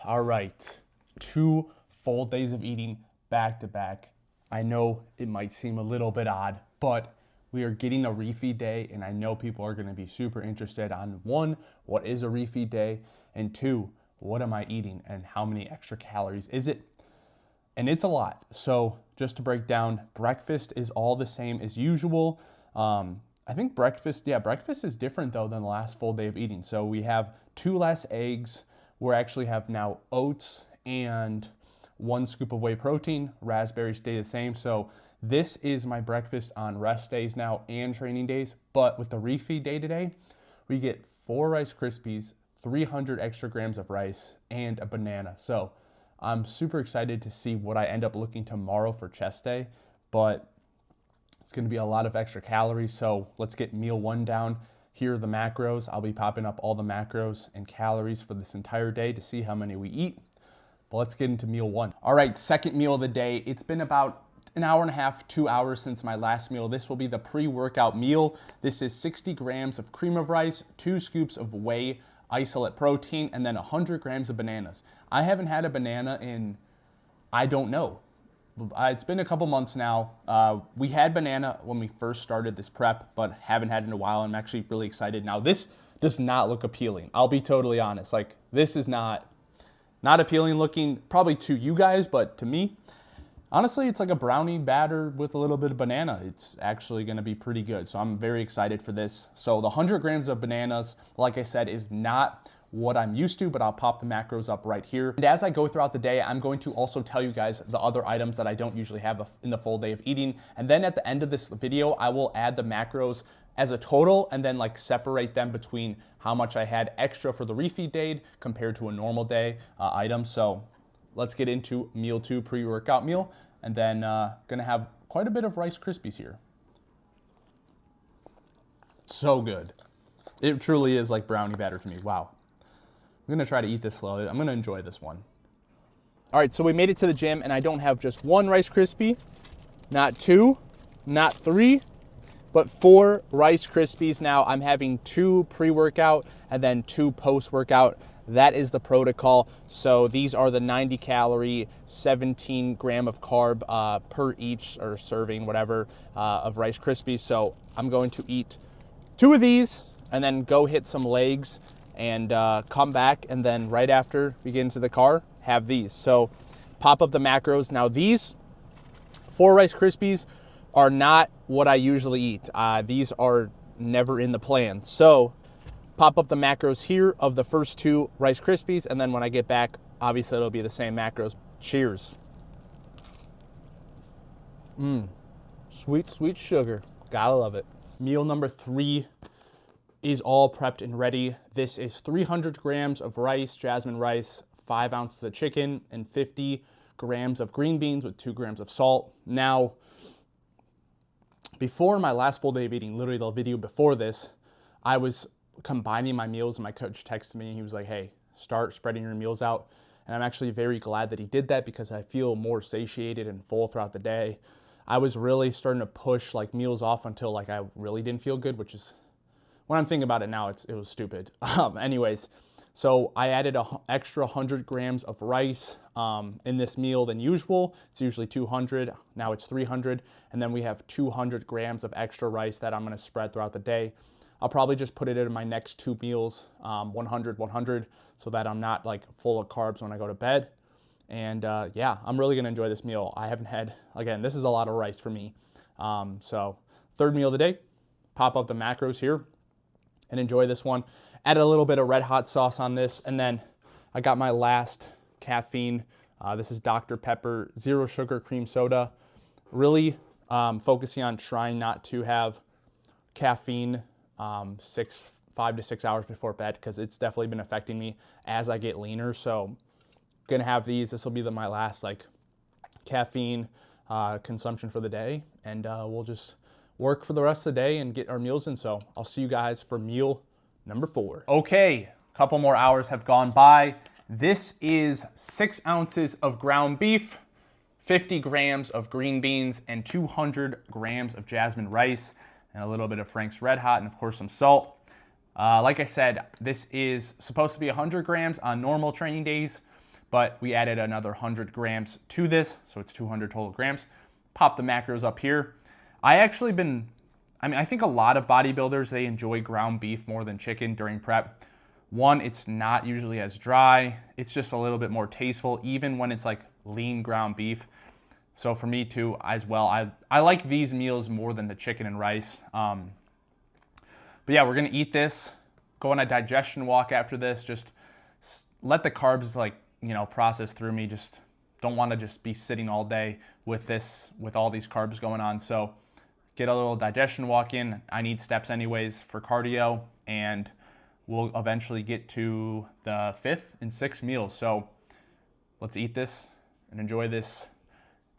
All right, 2 full days of eating back to back. I know it might seem a little bit odd, but we are getting a refeed day, and I know people are gonna be super interested on 1, what is a refeed day? And 2, what am I eating and how many extra calories is it? And it's a lot. So just to break down, breakfast is all the same as usual. I think breakfast is different though than the last full day of eating. So we have 2 less eggs. We actually have now oats and 1 scoop of whey protein. Raspberries stay the same. So this is my breakfast on rest days now and training days. But with the refeed day today, we get 4 Rice Krispies, 300 extra grams of rice, and a banana. So I'm super excited to see what I end up looking tomorrow for chest day, but it's going to be a lot of extra calories. So let's get meal 1 down. Here are the macros. I'll be popping up all the macros and calories for this entire day to see how many we eat. But let's get into meal 1. All right, second meal of the day. It's been about an hour and a half, 2 hours since my last meal. This will be the pre-workout meal. This is 60 grams of cream of rice, 2 scoops of whey isolate protein, and then 100 grams of bananas. I haven't had a banana in, I don't know. It's been a couple months now. We had banana when we first started this prep, but haven't had it in a while. I'm actually really excited. Now, this does not look appealing. I'll be totally honest. Like, this is not appealing looking, probably to you guys, but to me, honestly, it's like a brownie batter with a little bit of banana. It's actually gonna be pretty good. So I'm very excited for this. So the 100 grams of bananas, like I said, is not what I'm used to, but I'll pop the macros up right here. And as I go throughout the day, I'm going to also tell you guys the other items that I don't usually have in the full day of eating. And then at the end of this video, I will add the macros as a total and then like separate them between how much I had extra for the refeed day compared to a normal day item. So let's get into meal 2, pre-workout meal, and then gonna have quite a bit of Rice Krispies here. So good. It truly is like brownie batter to me. Wow. I'm gonna try to eat this slowly. I'm gonna enjoy this one. All right, so we made it to the gym, and I don't have just 1 Rice Krispie, not 2, not 3, but 4 Rice Krispies. Now I'm having 2 pre-workout and then 2 post-workout. That is the protocol. So these are the 90 calorie, 17 gram of carb per each or serving, whatever, of Rice Krispies. So I'm going to eat 2 of these and then go hit some legs and come back. And then right after we get into the car, have these. So pop up the macros. Now these 4 Rice Krispies are not what I usually eat. These are never in the plan. So pop up the macros here of the first 2 Rice Krispies, and then when I get back, obviously it'll be the same macros. Cheers. Sweet, sweet sugar. Gotta love it. Meal number 3 is all prepped and ready. This is 300 grams of rice, jasmine rice, 5 ounces of chicken, and 50 grams of green beans with 2 grams of salt. Now, before my last full day of eating, literally the video before this, I was combining my meals, and my coach texted me and he was like, hey, start spreading your meals out. And I'm actually very glad that he did that because I feel more satiated and full throughout the day. I was really starting to push like meals off until like I really didn't feel good, which is, when I'm thinking about it now, it was stupid. Anyways, so I added an extra 100 grams of rice in this meal than usual. It's usually 200, now it's 300. And then we have 200 grams of extra rice that I'm gonna spread throughout the day. I'll probably just put it in my next 2 meals, 100, 100, so that I'm not like full of carbs when I go to bed. And yeah, I'm really gonna enjoy this meal. I haven't had, again, this is a lot of rice for me. So 3rd meal of the day, pop up the macros here and enjoy this one. Add a little bit of red hot sauce on this. And then I got my last caffeine. This is Dr. Pepper, 0 sugar cream soda. Really focusing on trying not to have caffeine 5 to 6 hours before bed, because it's definitely been affecting me as I get leaner. So gonna have these. This will be my last like caffeine consumption for the day, and we'll just work for the rest of the day and get our meals in. So I'll see you guys for meal number 4. Okay, a couple more hours have gone by. This is 6 ounces of ground beef, 50 grams of green beans, and 200 grams of jasmine rice, and a little bit of Frank's Red Hot, and of course some salt. Like I said, this is supposed to be 100 grams on normal training days. but we added another 100 grams to this, so it's 200 total grams. Pop the macros up here. I think a lot of bodybuilders, they enjoy ground beef more than chicken during prep. One, it's not usually as dry. It's just a little bit more tasteful, even when it's like lean ground beef. So for me too, as well, I like these meals more than the chicken and rice. But yeah, we're gonna eat this, go on a digestion walk after this, just let the carbs process through me. Just don't wanna just be sitting all day with all these carbs going on. So get a little digestion walk in. I need steps anyways for cardio, and we'll eventually get to the 5th and 6th meals. So let's eat this and enjoy this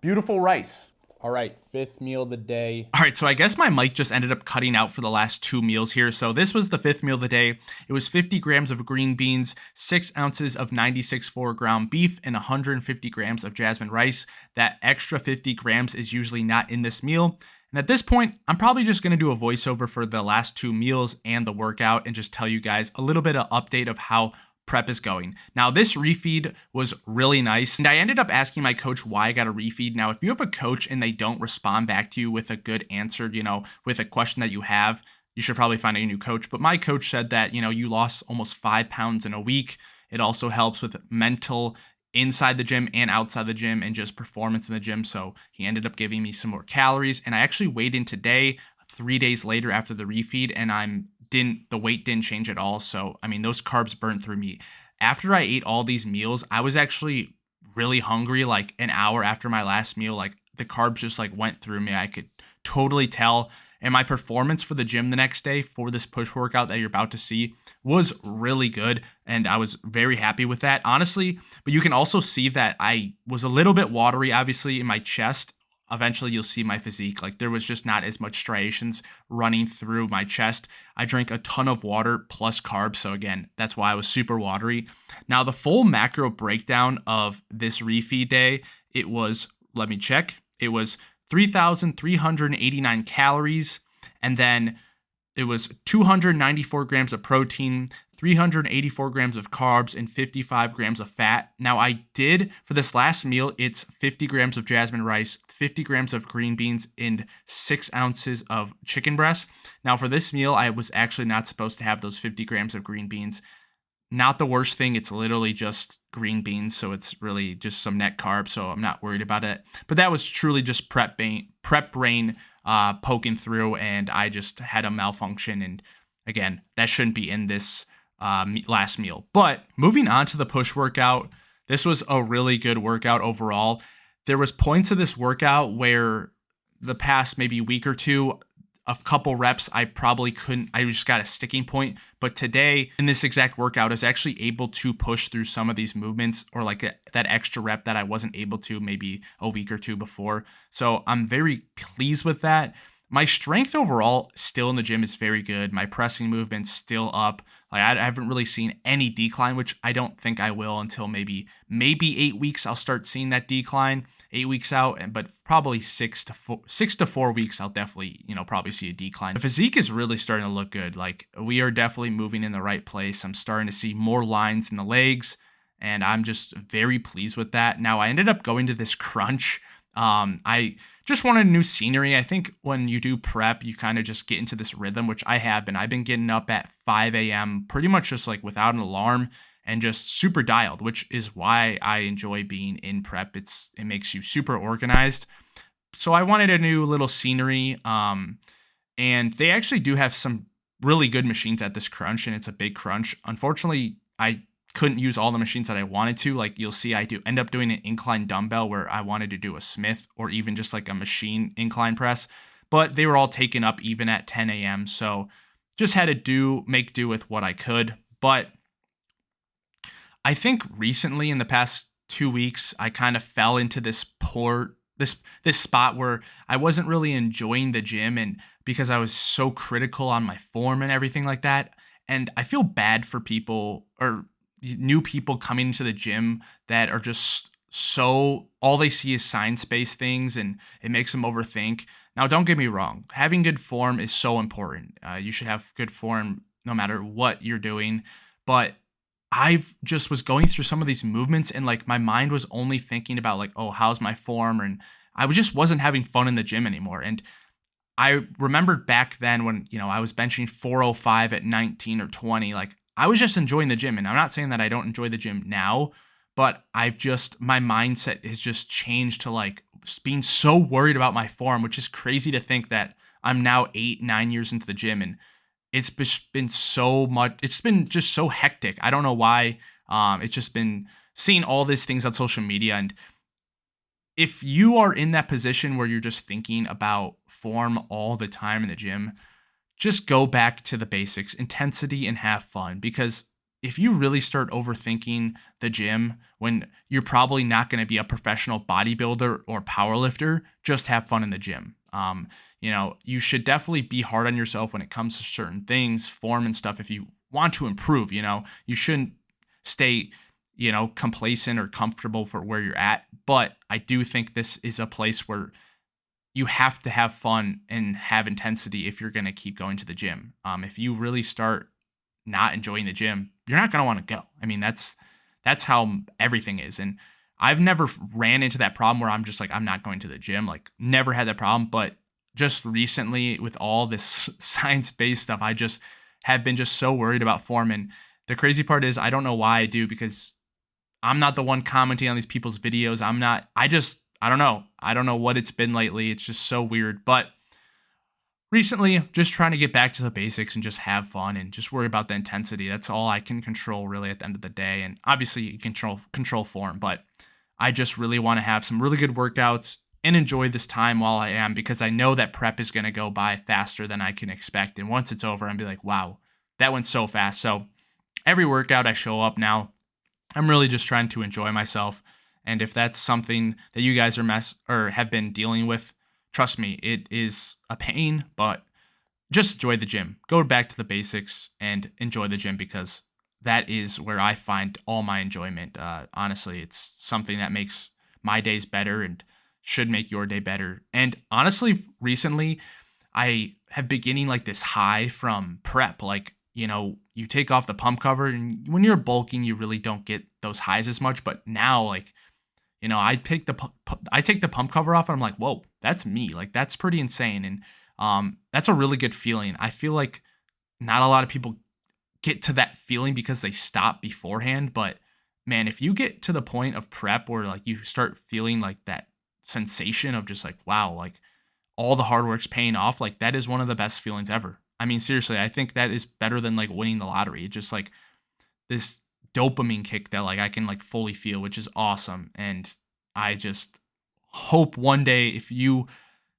beautiful rice. All right, 5th meal of the day. All right, so I guess my mic just ended up cutting out for the last 2 meals here. So this was the 5th meal of the day. It was 50 grams of green beans, 6 ounces of 96.4 ground beef, and 150 grams of jasmine rice. That extra 50 grams is usually not in this meal. And at this point, I'm probably just going to do a voiceover for the last 2 meals and the workout and just tell you guys a little bit of update of how prep is going. Now, this refeed was really nice, and I ended up asking my coach why I got a refeed. Now, if you have a coach and they don't respond back to you with a good answer, with a question that you have, you should probably find a new coach. But my coach said that, you lost almost 5 pounds in a week. It also helps with mental inside the gym and outside the gym and just performance in the gym. So he ended up giving me some more calories, and I actually weighed in today, 3 days later after the refeed, and the weight didn't change at all. So, those carbs burnt through me. After I ate all these meals, I was actually really hungry, like an hour after my last meal. Like the carbs just went through me. I could totally tell. And my performance for the gym the next day for this push workout that you're about to see was really good. And I was very happy with that, honestly. But you can also see that I was a little bit watery, obviously, in my chest. Eventually, you'll see my physique. Like, there was just not as much striations running through my chest. I drank a ton of water plus carbs. So again, that's why I was super watery. Now, the full macro breakdown of this refeed day, it was, let me check. It was 3,389 calories. And then it was 294 grams of protein, 384 grams of carbs, and 55 grams of fat. Now, I did, for this last meal, it's 50 grams of jasmine rice, 50 grams of green beans, and 6 ounces of chicken breast. Now, for this meal, I was actually not supposed to have those 50 grams of green beans. Not the worst thing. It's literally just green beans, so it's really just some net carbs, so I'm not worried about it. But that was truly just prep brain poking through, and I just had a malfunction. And again, that shouldn't be in this last meal. But moving on to the push workout, this was a really good workout overall. There was points of this workout where the past maybe week or two, a couple reps, I probably couldn't, I just got a sticking point. But today in this exact workout, I was actually able to push through some of these movements, or that extra rep that I wasn't able to maybe a week or two before. So I'm very pleased with that. My strength overall still in the gym is very good. My pressing movement's still up. Like, I haven't really seen any decline, which I don't think I will until maybe 8 weeks. I'll start seeing that decline 8 weeks out, but probably 6 to 4 weeks, I'll definitely, probably see a decline. The physique is really starting to look good. Like, we are definitely moving in the right place. I'm starting to see more lines in the legs, and I'm just very pleased with that. Now, I ended up going to this crunch. I just wanted new scenery. I think when you do prep, you kind of just get into this rhythm, which I have been. I've been getting up at 5 a.m. pretty much just without an alarm and just super dialed, which is why I enjoy being in prep. It makes you super organized. So I wanted a new little scenery. And they actually do have some really good machines at this crunch, and it's a big crunch. Unfortunately, I couldn't use all the machines that I wanted to. Like, you'll see, I do end up doing an incline dumbbell where I wanted to do a Smith or even just a machine incline press, but they were all taken up even at 10 a.m. So just had to make do with what I could. But I think recently in the past 2 weeks, I kind of fell into this spot where I wasn't really enjoying the gym, and because I was so critical on my form and everything like that. And I feel bad for people, or new people coming into the gym, that are just all they see is science-based things, and it makes them overthink. Now, don't get me wrong. Having good form is so important. You should have good form no matter what you're doing. But I've just was going through some of these movements and like my mind was only thinking about like, oh, how's my form? And just wasn't having fun in the gym anymore. And I remembered back then when, I was benching 405 at 19 or 20, like I was just enjoying the gym. And I'm not saying that I don't enjoy the gym now, but my mindset has just changed to like being so worried about my form, which is crazy to think that I'm now 8, 9 years into the gym and been so much, it's been just so hectic. I don't know why. It's just been seeing all these things on social media. And if you are in that position where you're just thinking about form all the time in the gym, just go back to the basics, intensity and have fun. Because if you really start overthinking the gym when you're probably not going to be a professional bodybuilder or powerlifter, just have fun in the gym. You should definitely be hard on yourself when it comes to certain things, form and stuff. If you want to improve, you shouldn't stay, complacent or comfortable for where you're at. But I do think this is a place where you have to have fun and have intensity if you're going to keep going to the gym. If you really start not enjoying the gym, you're not going to want to go. I mean, that's how everything is. And I've never ran into that problem where I'm just like, I'm not going to the gym. Like, never had that problem. But just recently, with all this science-based stuff, I just have been just so worried about form. And the crazy part is, I don't know why I do, because I'm not the one commenting on these people's videos. I don't know. I don't know what it's been lately. It's just so weird. But recently, just trying to get back to the basics and just have fun and just worry about the intensity. That's all I can control really at the end of the day. And obviously you control form, but I just really want to have some really good workouts and enjoy this time while I am, because I know that prep is going to go by faster than I can expect. And once it's over, I'll be like, wow, that went so fast. So every workout I show up now, I'm really just trying to enjoy myself. And if that's something that you guys or have been dealing with, trust me, it is a pain, but just enjoy the gym. Go back to the basics and enjoy the gym, because that is where I find all my enjoyment. Honestly, it's something that makes my days better and should make your day better. And honestly, recently, I have been getting like this high from prep. Like, you take off the pump cover, and when you're bulking, you really don't get those highs as much. But now, like, I take the pump cover off and I'm like, whoa, that's me. Like, that's pretty insane. And that's a really good feeling. I feel like not a lot of people get to that feeling because they stop beforehand. But man, if you get to the point of prep where like you start feeling like that sensation of just like, wow, like all the hard work's paying off, like that is one of the best feelings ever. I mean, seriously, I think that is better than like winning the lottery. It's just like this dopamine kick that like I can like fully feel, which is awesome. And I just hope one day, if you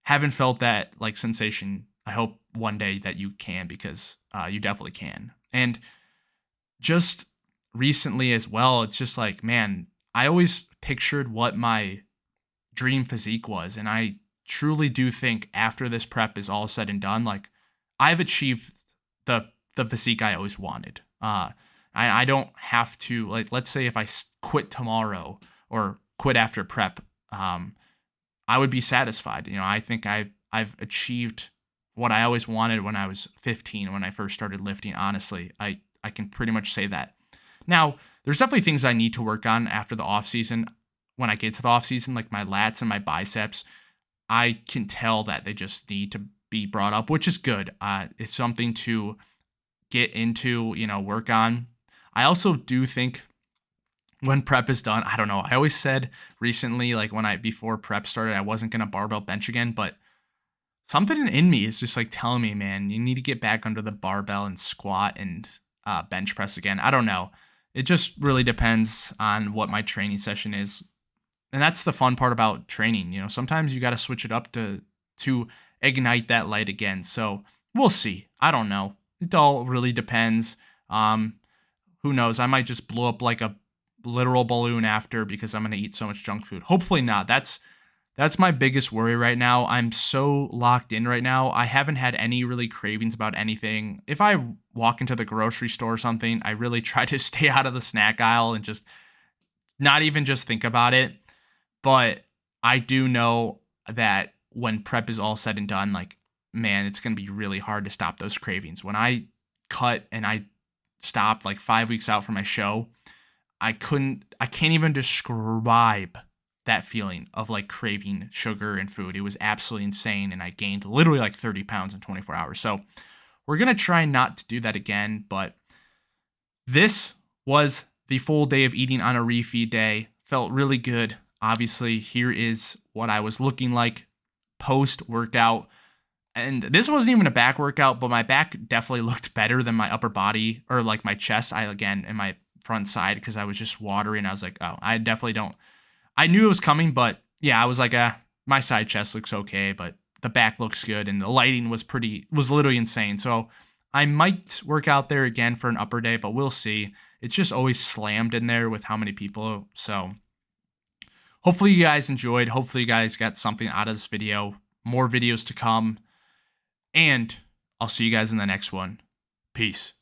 haven't felt that like sensation, I hope one day that you can, because you definitely can. And just recently as well, it's just like, man, I always pictured what my dream physique was. And I truly do think after this prep is all said and done, like I've achieved the physique I always wanted. I don't have to, like, let's say if I quit tomorrow or quit after prep, I would be satisfied. I think I've achieved what I always wanted when I was 15, when I first started lifting. Honestly, I can pretty much say that. Now, there's definitely things I need to work on after the off season. When I get to the off season, like my lats and my biceps, I can tell that they just need to be brought up, which is good. It's something to get into, work on. I also do think when prep is done, I don't know. I always said recently, like before prep started, I wasn't going to barbell bench again, but something in me is just like telling me, man, you need to get back under the barbell and squat and bench press again. I don't know. It just really depends on what my training session is. And that's the fun part about training. Sometimes you got to switch it up to ignite that light again. So we'll see. I don't know. It all really depends. Who knows? I might just blow up like a literal balloon after, because I'm going to eat so much junk food. Hopefully not. That's my biggest worry right now. I'm so locked in right now. I haven't had any really cravings about anything. If I walk into the grocery store or something, I really try to stay out of the snack aisle and just not even just think about it. But I do know that when prep is all said and done, like, man, it's going to be really hard to stop those cravings. When I cut and I stopped like 5 weeks out from my show, I can't even describe that feeling of like craving sugar and food. It was absolutely insane. And I gained literally like 30 pounds in 24 hours. So we're going to try not to do that again. But this was the full day of eating on a refeed day. Felt really good. Obviously, here is what I was looking like post workout. And this wasn't even a back workout, but my back definitely looked better than my upper body or like my chest. And my front side, because I was just watery and I was like, oh, I definitely don't. I knew it was coming, but yeah, I was like, my side chest looks okay, but the back looks good. And the lighting was literally insane. So I might work out there again for an upper day, but we'll see. It's just always slammed in there with how many people. So hopefully you guys enjoyed. Hopefully you guys got something out of this video. More videos to come. And I'll see you guys in the next one. Peace.